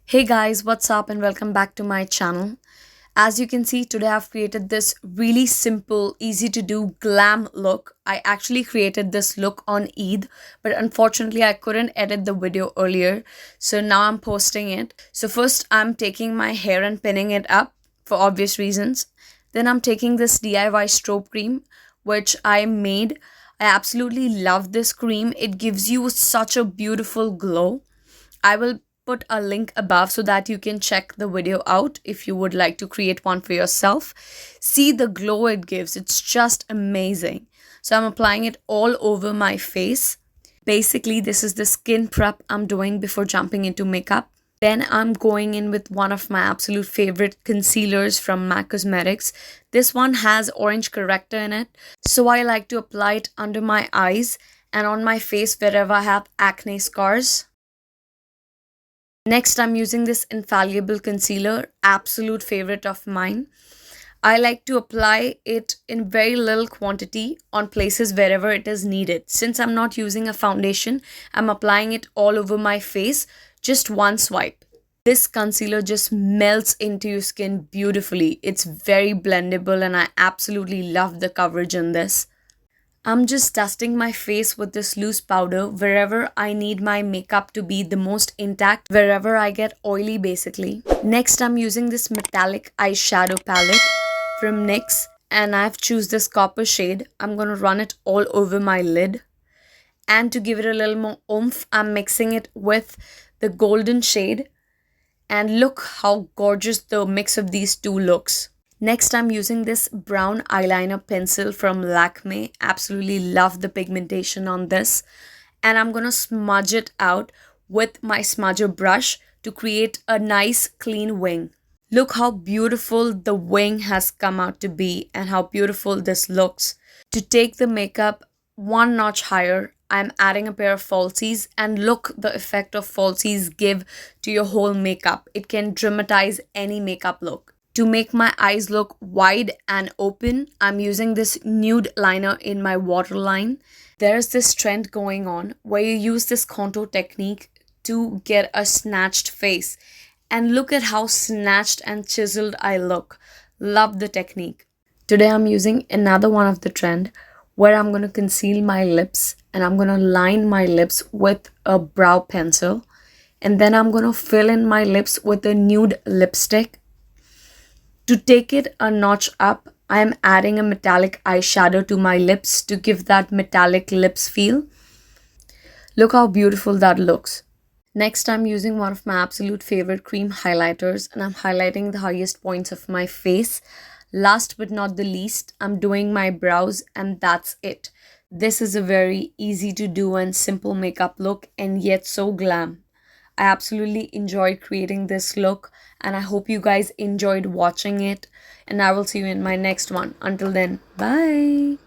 Hey guys, what's up and welcome back to my channel. As you can see, today I've created this really simple, easy to do glam look. I actually created this look on Eid, but unfortunately I couldn't edit the video earlier. So now I'm posting it. So first I'm taking my hair and pinning it up for obvious reasons. Then I'm taking this DIY strobe cream, which I made. I absolutely love this cream. It gives you such a beautiful glow. I will put a link above so that you can check the video out if you would like to create one for yourself. See the glow it gives, it's just amazing. So I'm applying it all over my face. Basically, this is the skin prep I'm doing before jumping into makeup. Then I'm going in with one of my absolute favorite concealers from MAC Cosmetics. This one has orange corrector in it. So I like to apply it under my eyes and on my face wherever I have acne scars. Next, I'm using this infallible concealer, absolute favorite of mine. I like to apply it in very little quantity on places wherever it is needed. Since I'm not using a foundation, I'm applying it all over my face, just one swipe. This concealer just melts into your skin beautifully. It's very blendable and I absolutely love the coverage in this. I'm just dusting my face with this loose powder wherever I need my makeup to be the most intact, wherever I get oily basically. Next, I'm using this metallic eyeshadow palette from NYX and I've choose this copper shade. I'm going to run it all over my lid. And to give it a little more oomph, I'm mixing it with the golden shade. And look how gorgeous the mix of these two looks. Next, I'm using this brown eyeliner pencil from Lakme. Absolutely love the pigmentation on this. And I'm going to smudge it out with my smudger brush to create a nice clean wing. Look how beautiful the wing has come out to be and how beautiful this looks. To take the makeup one notch higher, I'm adding a pair of falsies and look the effect of falsies give to your whole makeup. It can dramatize any makeup look. To make my eyes look wide and open, I'm using this nude liner in my waterline. There's this trend going on where you use this contour technique to get a snatched face. And look at how snatched and chiseled I look. Love the technique. Today I'm using another one of the trend where I'm going to conceal my lips and I'm going to line my lips with a brow pencil. And then I'm going to fill in my lips with a nude lipstick. To take it a notch up, I am adding a metallic eyeshadow to my lips to give that metallic lips feel. Look how beautiful that looks. Next, I'm using one of my absolute favorite cream highlighters and I'm highlighting the highest points of my face. Last but not the least, I'm doing my brows and that's it. This is a very easy to do and simple makeup look and yet so glam. I absolutely enjoyed creating this look and I hope you guys enjoyed watching it and I will see you in my next one. Until then, bye.